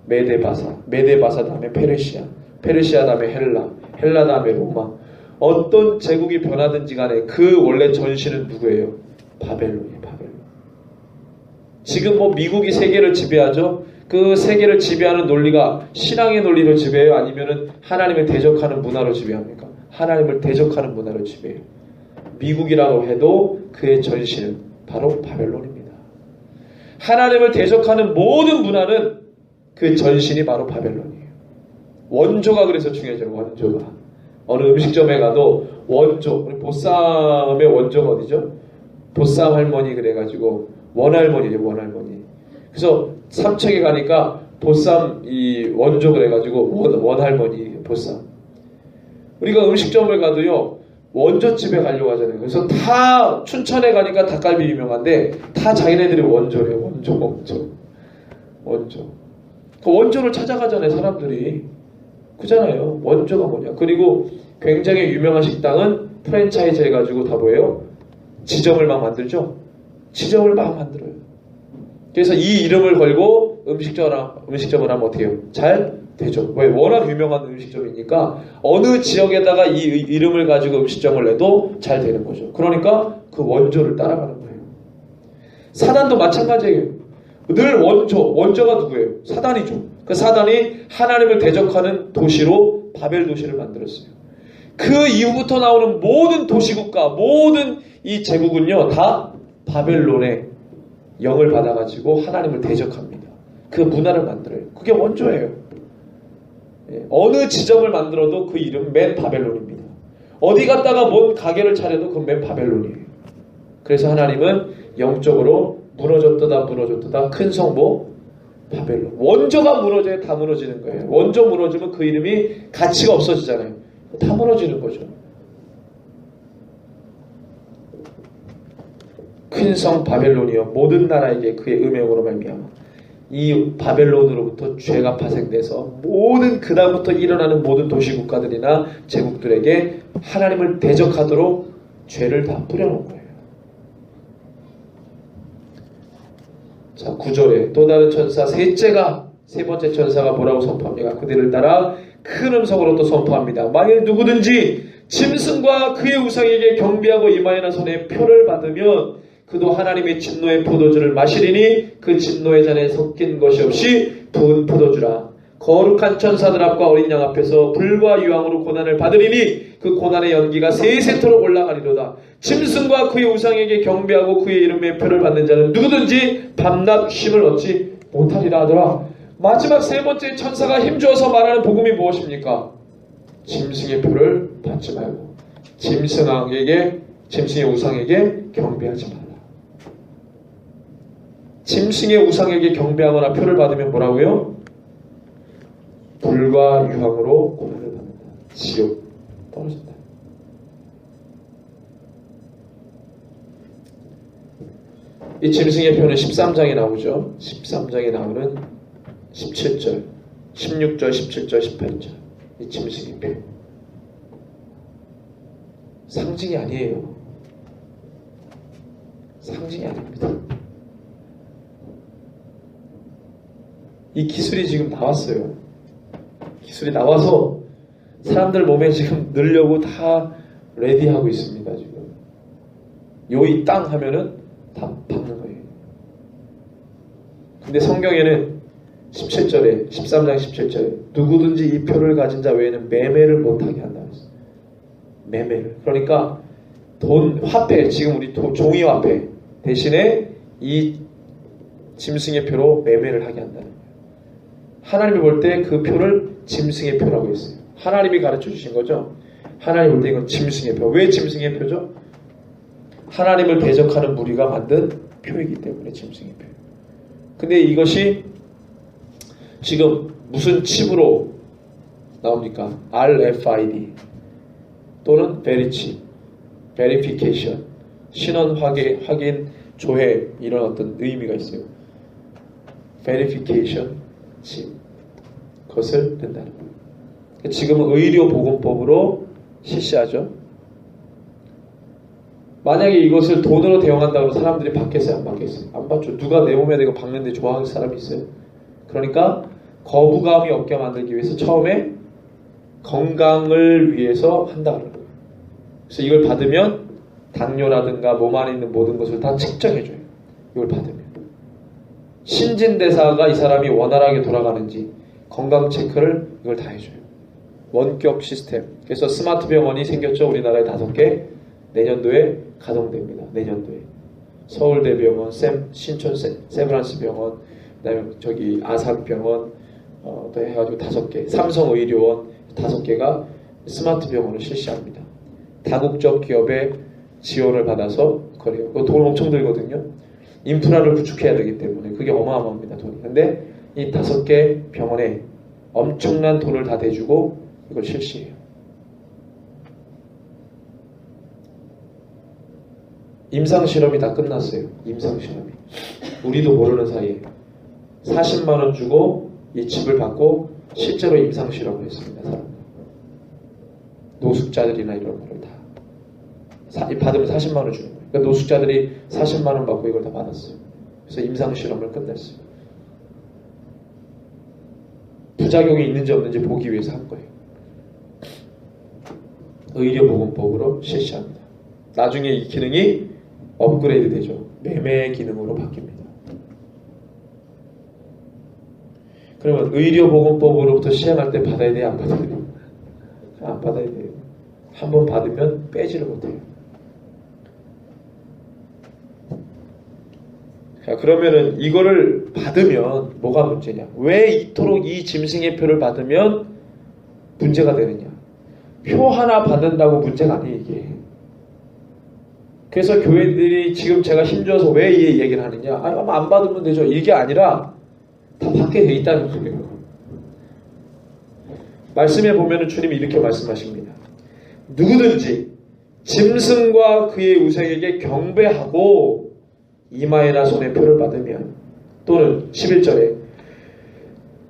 메데바사 다음에 페르시아 다음에 헬라 다음에 로마. 어떤 제국이 변하든지 간에 그 원래 전신은 누구예요? 바벨론이에요. 바벨론. 지금 뭐 미국이 세계를 지배하죠. 그 세계를 지배하는 논리가 신앙의 논리로 지배해요? 아니면은 하나님을 대적하는 문화로 지배합니까? 하나님을 대적하는 문화로 지배해요. 미국이라고 해도 그의 전신은 바로 바벨론입니다. 하나님을 대적하는 모든 문화는 그 전신이 바로 바벨론이에요. 원조가 그래서 중요해져요. 원조가. 어느 음식점에 가도 원조, 우리 보쌈의 원조가 어디죠? 보쌈 할머니 그래가지고 원할머니죠. 원할머니. 그래서 삼척에 가니까 보쌈 이 원조 그래가지고 원할머니 보쌈. 우리가 음식점을 가도요 원조집에 가려고 하잖아요. 그래서 다 춘천에 가니까 닭갈비 유명한데 다 자기네들이 원조래요. 원조. 그 원조를 찾아가잖아요. 사람들이. 그잖아요. 원조가 뭐냐. 그리고 굉장히 유명한 식당은 프랜차이즈 해가지고 다 뭐예요? 지점을 막 만들죠. 지점을 막 만들어요. 그래서 이 이름을 걸고 음식점을 하면 어떻게 해요? 잘 되죠. 왜? 워낙 유명한 음식점이니까 어느 지역에다가 이 이름을 가지고 음식점을 내도 잘 되는 거죠. 그러니까 그 원조를 따라가는 거예요. 사단도 마찬가지예요. 늘 원조가 누구예요? 사단이죠. 그 사단이 하나님을 대적하는 도시로 바벨 도시를 만들었어요. 그 이후부터 나오는 모든 도시국가, 모든 이 제국은요, 다 바벨론의 영을 받아가지고 하나님을 대적합니다. 그 문화를 만들어요. 그게 원조예요. 어느 지점을 만들어도 그 이름 맨 바벨론입니다. 어디 갔다가 뭔 가게를 차려도 그건 맨 바벨론이에요. 그래서 하나님은 영적으로 무너졌다 큰 성모 바벨론. 원조가 무너져야 다 무너지는 거예요. 원조 무너지면 그 이름이 가치가 없어지잖아요. 다 무너지는 거죠. 큰 성 바벨론이여 모든 나라에게 그의 음행으로 말미암아 이 바벨론으로부터 죄가 파생돼서 모든 그다음부터 일어나는 모든 도시국가들이나 제국들에게 하나님을 대적하도록 죄를 다 뿌려놓은 거예요. 자, 9절에 또 다른 천사 세 번째 천사가 뭐라고 선포합니까? 그들을 따라 큰 음성으로 또 선포합니다. 만일 누구든지 짐승과 그의 우상에게 경배하고 이마에나 손에 표를 받으면 그도 하나님의 진노의 포도주를 마시리니 그 진노의 잔에 섞인 것이 없이 부은 포도주라. 거룩한 천사들 앞과 어린 양 앞에서 불과 유황으로 고난을 받으리니 그 고난의 연기가 세세토록 올라가리로다. 짐승과 그의 우상에게 경배하고 그의 이름의 표를 받는 자는 누구든지 밤낮 쉼을 얻지 못하리라 하더라. 마지막 세 번째 천사가 힘주어서 말하는 복음이 무엇입니까? 짐승의 표를 받지 말고 짐승의 우상에게 경배하지 말라. 짐승의 우상에게 경배하거나 표를 받으면 뭐라고요? 불과 유황으로 고난을 받는다. 지옥 떨어진다. 이 짐승의 표는 13장에 나오죠. 13장에 나오는 17절, 16절, 17절, 18절. 이 짐승의 표. 상징이 아니에요. 상징이 아닙니다. 이 기술이 지금 나왔어요. 기술이 나와서 사람들 몸에 지금 넣으려고 다 레디하고 있습니다. 지금 요이 땅 하면은 다 박는 거예요. 근데 성경에는 17절에 13장 17절에 누구든지 이 표를 가진 자 외에는 매매를 못하게 한다고 했어요. 매매를. 그러니까 돈, 화폐, 지금 우리 종이 화폐 대신에 이 짐승의 표로 매매를 하게 한다는 거예요. 하나님이 볼 때 그 표를 짐승의 표라고 했어요. 하나님이 가르쳐 주신 거죠. 하나님이 볼 때 이건 짐승의 표. 왜 짐승의 표죠? 하나님을 대적하는 무리가 만든 표이기 때문에 짐승의 표. 근데 이것이 지금 무슨 칩으로 나옵니까? RFID 또는 Verichip, Verification, 신원 확인, 조회 이런 어떤 의미가 있어요. Verification 칩 그것을 뜬다는 거예요. 지금은 의료보건법으로 실시하죠. 만약에 이것을 돈으로 대용한다고 사람들이 받겠어요? 안 받겠어요? 안 받죠. 누가 내 몸에 이거 박는데 좋아하는 사람이 있어요? 그러니까 거부감이 없게 만들기 위해서 처음에 건강을 위해서 한다는 거예요. 그래서 이걸 받으면 당뇨라든가 몸 안에 있는 모든 것을 다 측정해줘요. 이걸 받으면 신진대사가 이 사람이 원활하게 돌아가는지 건강 체크를 이걸 다 해줘요. 원격 시스템. 그래서 스마트 병원이 생겼죠. 우리나라에 5개. 내년도에 가동됩니다. 내년도에 서울대병원, 신촌 세브란스 병원, 그다음에 저기 아산병원 또 해가지고 5개, 삼성의료원 5개가 스마트 병원을 실시합니다. 다국적 기업의 지원을 받아서 그래요. 그거 돈 엄청 들거든요. 인프라를 구축해야 되기 때문에 그게 어마어마합니다. 돈이. 근데 이 5개 병원에 엄청난 돈을 다 대주고 이걸 실시해요. 임상실험이 다 끝났어요. 임상실험이. 우리도 모르는 사이에 40만원 주고 이 칩을 받고 실제로 임상실험을 했습니다. 사람들. 노숙자들이나 이런 거를 다 받으면 40만원 주는 거예요. 그러니까 노숙자들이 40만원 받고 이걸 다 받았어요. 그래서 임상실험을 끝냈어요. 부작용이 있는지 없는지 보기 위해서 한 거예요. 의료보건법으로 실시합니다. 나중에 이 기능이 업그레이드 되죠. 매매 기능으로 바뀝니다. 그러면 의료보건법으로부터 시행할 때 받아야 돼요? 안 받아야 돼요? 안 받아야 돼요. 한번 받으면 빼지를 못해요. 자, 그러면은 이거를 받으면 뭐가 문제냐? 왜 이토록 이 짐승의 표를 받으면 문제가 되느냐? 표 하나 받는다고 문제가 아니에요, 이게. 그래서 교회들이 지금 제가 힘줘서 왜 이 얘기를 하느냐? 안 받으면 되죠. 이게 아니라 다 받게 돼 있다는 거예요. 말씀에 보면은 주님이 이렇게 말씀하십니다. 누구든지 짐승과 그의 우상에게 경배하고 이마에나 손에 표를 받으면, 또는 11절에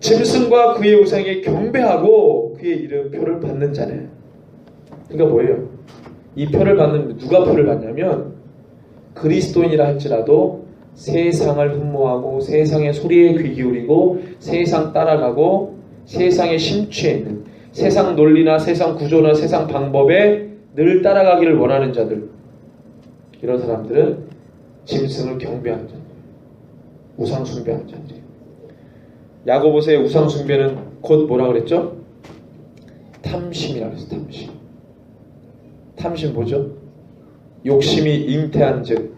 짐승과 그의 우상에게 경배하고 그의 이름 표를 받는 자는, 그러니까 뭐예요? 이 표를 받는, 누가 표를 받냐면 그리스도인이라 할지라도 세상을 흠모하고 세상의 소리에 귀 기울이고 세상 따라가고 세상에 심취해 있는, 세상 논리나 세상 구조나 세상 방법에 늘 따라가기를 원하는 자들, 이런 사람들은 짐승을 경배하는 자들, 우상 숭배하는 자들이에요. 야고보서의 우상 숭배는 곧 뭐라 그랬죠? 탐심이라 그랬어요. 탐심. 탐심 뭐죠? 욕심이 잉태한 즉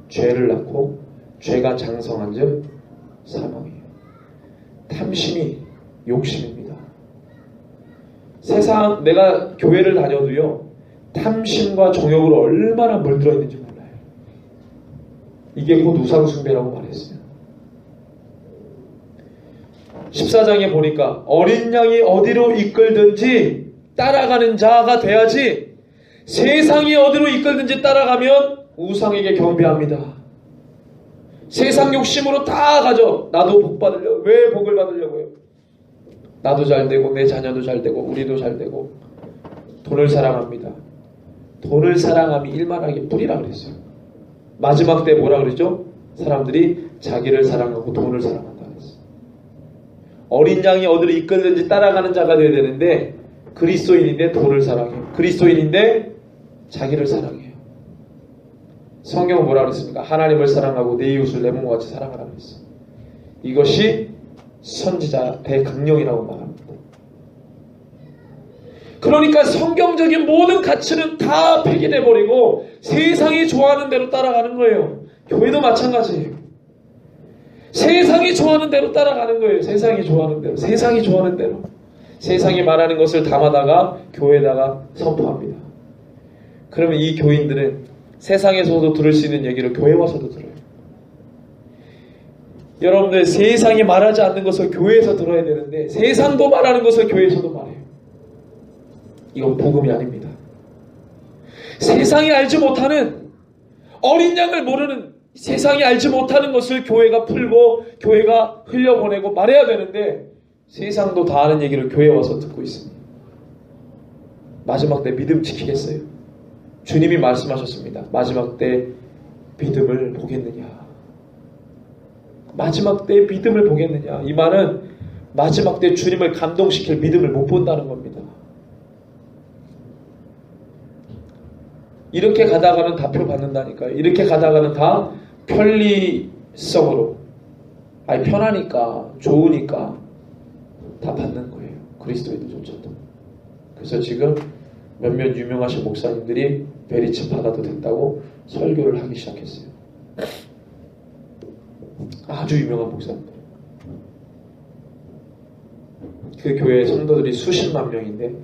죄를 낳고 죄가 장성한 즉 사망이에요. 탐심이 욕심입니다. 세상, 내가 교회를 다녀도요, 탐심과 정욕으로 얼마나 물들어 있는지 몰라요. 이게 곧 우상숭배라고 말했어요. 14장에 보니까 어린 양이 어디로 이끌든지 따라가는 자가 돼야지, 세상이 어디로 이끌든지 따라가면 우상에게 경배합니다. 세상 욕심으로 다 가죠. 나도 복 받으려고. 왜 복을 받으려고요? 나도 잘 되고 내 자녀도 잘 되고 우리도 잘 되고. 돈을 사랑합니다. 돈을 사랑함이 일만하게 뿌리라 그랬어요. 마지막 때 뭐라 그랬죠? 사람들이 자기를 사랑하고 돈을 사랑한다 그랬어요. 어린 양이 어디로 이끌든지 따라가는 자가 되어야 되는데, 그리스도인인데 돈을 사랑해요. 그리스도인인데 자기를 사랑해요. 성경은 뭐라 그랬습니까? 하나님을 사랑하고 내 이웃을 내 몸과 같이 사랑하라 그랬어요. 이것이 선지자 대강령이라고 말합니다. 그러니까 성경적인 모든 가치는 다 폐기돼버리고 세상이 좋아하는 대로 따라가는 거예요. 교회도 마찬가지예요. 세상이 좋아하는 대로 따라가는 거예요. 세상이 좋아하는 대로. 세상이 좋아하는 대로. 세상이 말하는 것을 담아다가 교회에다가 선포합니다. 그러면 이 교인들은 세상에서도 들을 수 있는 얘기를 교회 와서도 들어요. 여러분들, 세상이 말하지 않는 것을 교회에서 들어야 되는데 세상도 말하는 것을 교회에서도 말해요. 이건 복음이 아닙니다. 세상이 알지 못하는, 어린 양을 모르는, 세상이 알지 못하는 것을 교회가 풀고 교회가 흘려보내고 말해야 되는데 세상도 다 아는 얘기를 교회에 와서 듣고 있습니다. 마지막 때 믿음 지키겠어요? 주님이 말씀하셨습니다. 마지막 때 믿음을 보겠느냐? 마지막 때 믿음을 보겠느냐? 이 말은 마지막 때 주님을 감동시킬 믿음을 못 본다는 겁니다. 이렇게 가다가는 다 표 받는다니까요. 이렇게 가다가는 다 편리성으로, 아니 편하니까, 좋으니까 다 받는 거예요. 그리스도인들조차도. 그래서 지금 몇몇 유명하신 목사님들이 베리칩 받아도 된다고 설교를 하기 시작했어요. 아주 유명한 목사님들. 그 교회 성도들이 수십만 명인데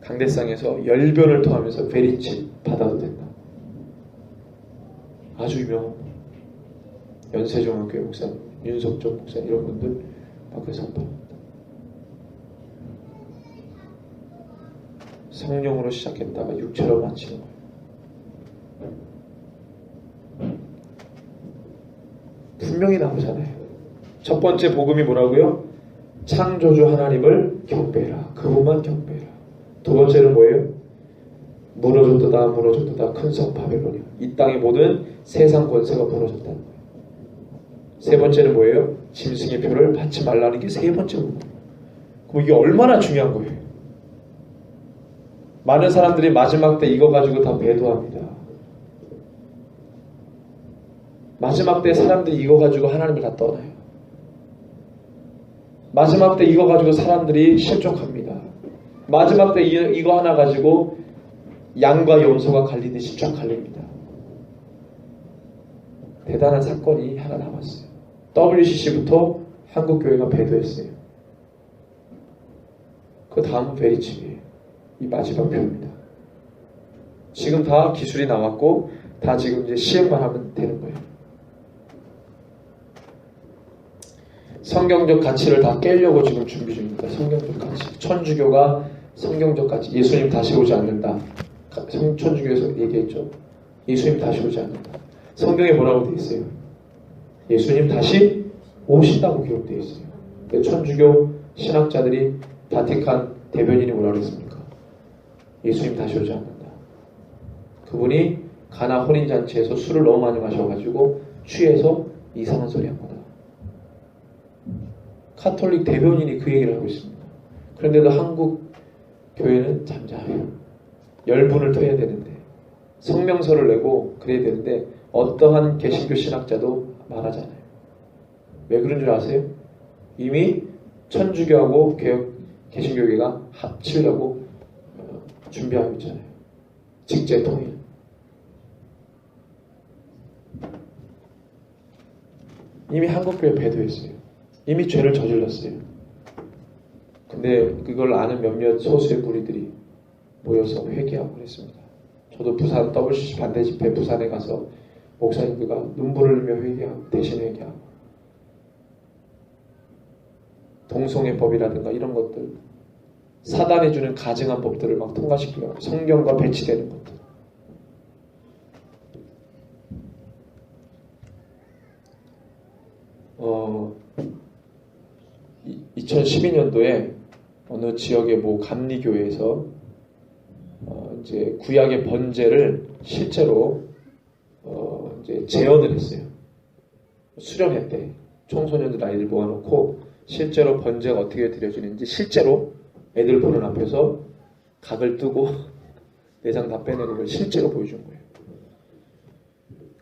강대상에서 열변을 토하면서 베리칩 받아도 된다. 아주 유명한 연세종합교회 목사님, 윤석정 목사님, 이런 분들 밖에 선포합니다. 성령으로 시작했다가 육체로 마치는 거예요. 분명히 나오잖아요. 첫 번째 복음이 뭐라고요? 창조주 하나님을 경배해라. 그분만 경배해라. 두 번째는 뭐예요? 무너졌도다 큰 성 바벨론이야. 이 땅의 모든 세상 권세가 무너졌다는 거예요. 세 번째는 뭐예요? 짐승의 표를 받지 말라는 게 세 번째 부분. 그럼 이게 얼마나 중요한 거예요? 많은 사람들이 마지막 때 이거 가지고 다 배도합니다. 마지막 때 사람들이 이거 가지고 하나님을 다 떠나요. 마지막 때 이거 가지고 사람들이 실족합니다. 마지막 때 이거 하나 가지고 양과 염소가 갈리듯이 쫙 갈립니다. 대단한 사건이 하나 남았어요. WCC부터 한국교회가 배도했어요. 그 다음은 베리칩이에요. 이 마지막 표입니다. 지금 다 기술이 나왔고 다 지금 이제 시행만 하면 되는 거예요. 성경적 가치를 다 깨려고 지금 준비 중입니다. 성경적 가치. 천주교가 성경적 가치. 예수님 다시 오지 않는다. 천주교에서 얘기했죠. 예수님 다시 오지 않는다. 성경에 뭐라고 되어 있어요? 예수님 다시 오신다고 기록되어 있어요. 천주교 신학자들이 바티칸 대변인이 뭐라고 했습니까? 예수님 다시 오지 않는다. 그분이 가나 혼인잔치에서 술을 너무 많이 마셔가지고 취해서 이상한 소리 한 거다. 카톨릭 대변인이 그 얘기를 하고 있습니다. 그런데도 한국 교회는 잠잠해요. 열분을 토해야 되는데 성명서를 내고 그래야 되는데 어떠한 개신교 신학자도 말하잖아요. 왜 그런 줄 아세요? 이미 천주교하고 개신교계가 합치려고 준비하고 있잖아요. 직제 통일. 이미 한국교회 배도했어요. 이미 죄를 저질렀어요. 근데 그걸 아는 몇몇 소수의 무리들이 모여서 회개하고 그랬습니다. 저도 부산 WCC 반대 집회 부산에 가서 목사님들과 눈물을 흘리며 회개하고 대신 회개하고 동성애 법이라든가 이런 것들 사단이 주는 가증한 법들을 막 통과시키려고 성경과 배치되는 것들 2012년도에 어느 지역의 모 감리교회에서 이제 구약의 번제를 실제로 이제 재현을 했어요. 수련회 때 청소년들 아이들 모아놓고 실제로 번제가 어떻게 드려지는지 실제로 애들 보는 앞에서 각을 뜨고 내장 다 빼내고 그걸 실제로 보여준 거예요.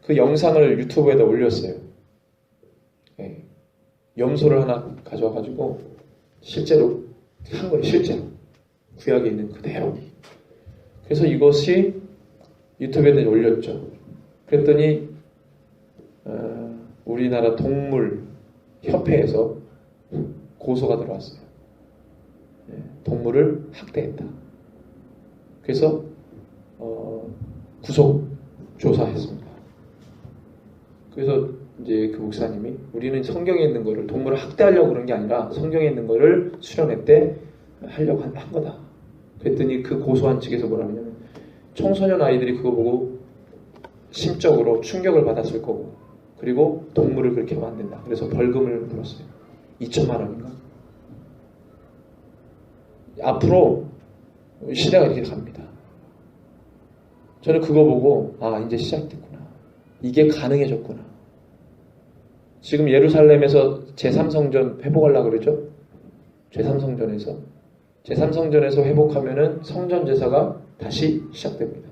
그 영상을 유튜브에다 올렸어요. 네. 염소를 하나 가져와가지고 실제로 한 거예요. 실제로 구약에 있는 그대로. 그래서 이것이 유튜브에 올렸죠. 그랬더니 우리나라 동물협회에서 고소가 들어왔어요. 동물을 학대했다. 그래서 구속 조사했습니다. 그래서 이제 그 목사님이 우리는 성경에 있는 거를 동물을 학대하려고 그런 게 아니라 성경에 있는 거를 수련회 때 하려고 한 거다. 그랬더니 그 고소한 측에서 뭐라 하냐면 청소년 아이들이 그거 보고 심적으로 충격을 받았을 거고 그리고 동물을 그렇게 하면 안 된다. 그래서 벌금을 물었어요. 2천만 원인가? 앞으로 시대가 이렇게 갑니다. 저는 그거 보고 이제 시작됐구나. 이게 가능해졌구나. 지금 예루살렘에서 제3성전 회복하려고 그러죠? 제3성전에서 회복하면은 성전 제사가 다시 시작됩니다.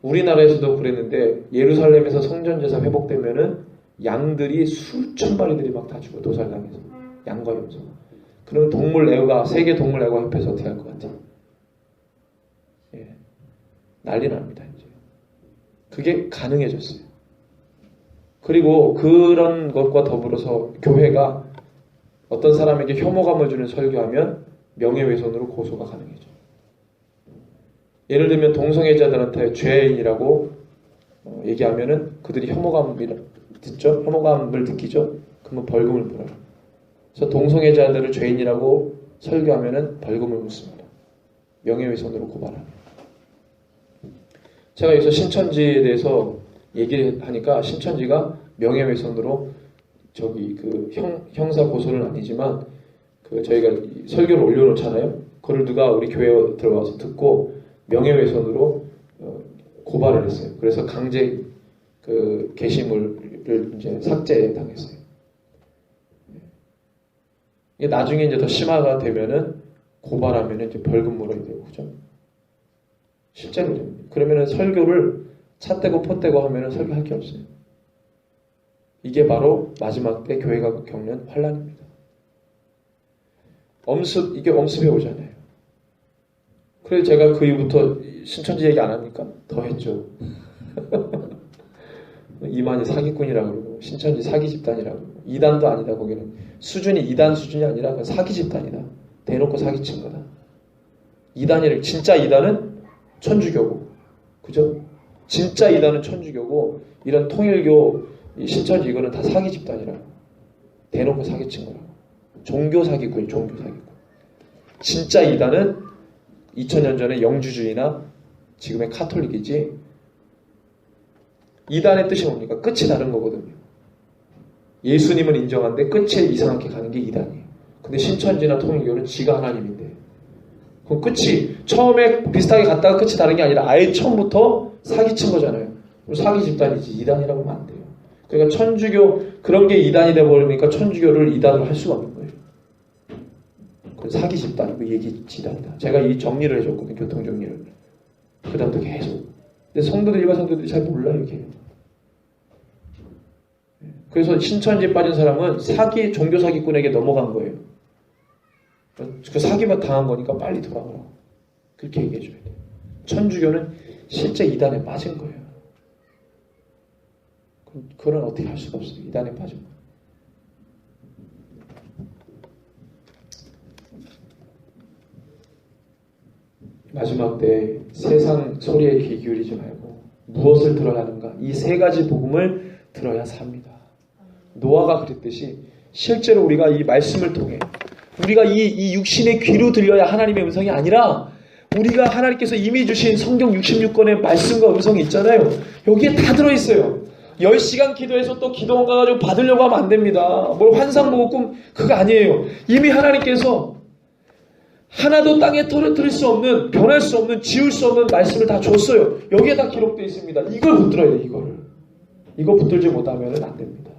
우리나라에서도 그랬는데 예루살렘에서 성전 제사 회복되면은 양들이 수천 마리들이 막 다 죽어 도살당해서 양과 염소. 그럼 세계 동물 애가 협회에서 어떻게 할 것 같아요? 예, 난리 납니다 이제. 그게 가능해졌어요. 그리고 그런 것과 더불어서 교회가 어떤 사람에게 혐오감을 주는 설교하면 명예훼손으로 고소가 가능해져. 예를 들면 동성애자들한테 죄인이라고 얘기하면은 그들이 혐오감을 느끼죠. 그러면 벌금을 물어요. 그래서 동성애자들을 죄인이라고 설교하면은 벌금을 묻습니다. 명예훼손으로 고발합니다. 제가 여기서 신천지에 대해서 얘기를 하니까 신천지가 명예훼손으로 그 형사 고소는 아니지만 저희가 설교를 올려놓잖아요. 그걸 누가 우리 교회에 들어와서 듣고 명예훼손으로 고발을 했어요. 그래서 강제 그 게시물을 이제 삭제당했어요. 이게 나중에 이제 더 심화가 되면은 고발하면은 이제 벌금 물어야 되고, 그죠? 실제로 됩니다. 그러면은 설교를 찻대고 폿대고 하면은 설교할 게 없어요. 이게 바로 마지막 때 교회가 겪는 환란입니다. 이게 엄습해 오잖아요. 그래서 제가 그 이후부터 신천지 얘기 안 합니까? 더 했죠. 이만희 사기꾼이라고 그러고, 신천지 사기 집단이라고 그러고, 2단도 아니다, 거기는. 수준이 2단 수준이 아니라 그건 사기 집단이다. 대놓고 사기친 거다. 2단이래. 진짜 2단은 천주교고, 그죠? 진짜 2단은 천주교고, 이런 통일교, 신천지 이거는 다 사기 집단이라고. 대놓고 사기친 거라고. 종교 사기꾼이 종교 사기꾼. 진짜 2단은 2000년 전에 영주주의나 지금의 카톨릭이지, 2단의 뜻이 뭡니까? 끝이 다른 거거든요. 예수님은 인정하는데 끝에 이상하게 가는 게 2단이에요. 근데 신천지나 통일교는 지가 하나님인데, 그럼 끝이 처음에 비슷하게 갔다가 끝이 다른 게 아니라 아예 처음부터 사기친 거잖아요. 그럼 사기 집단이지 2단이라고 하면 안 돼요. 그러니까 천주교 그런 게 2단이 돼버리니까 천주교를 2단으로 할 수가 없는 거예요. 그건 사기 집단이고 얘기 지단이다. 제가 이 정리를 해줬거든요. 교통 정리를. 그 다음부터 계속. 근데 성도들, 일반 성도들이 잘 몰라요, 이게. 그래서 신천지에 빠진 사람은 종교 사기꾼에게 넘어간 거예요. 그 사기만 당한 거니까 빨리 돌아오라고. 그렇게 얘기해줘야 돼요. 천주교는 실제 2단에 빠진 거예요. 그건 어떻게 할 수가 없어요. 2단에 빠진 거. 마지막 때 세상 소리에 귀 기울이지 말고 무엇을 들어야 하는가? 이 세 가지 복음을 들어야 삽니다. 노아가 그랬듯이 실제로 우리가 이 말씀을 통해 우리가 이 육신의 귀로 들려야 하나님의 음성이 아니라 우리가 하나님께서 이미 주신 성경 66권의 말씀과 음성이 있잖아요. 여기에 다 들어있어요. 10시간 기도해서 또 기도원 가가지고 받으려고 하면 안 됩니다. 뭘 환상 보고 꿈, 그거 아니에요. 이미 하나님께서 하나도 땅에 떨어뜨릴 수 없는, 변할 수 없는, 지울 수 없는 말씀을 다 줬어요. 여기에 다 기록되어 있습니다. 이걸 붙들어야 돼요, 이거를. 이거 붙들지 못하면 안 됩니다.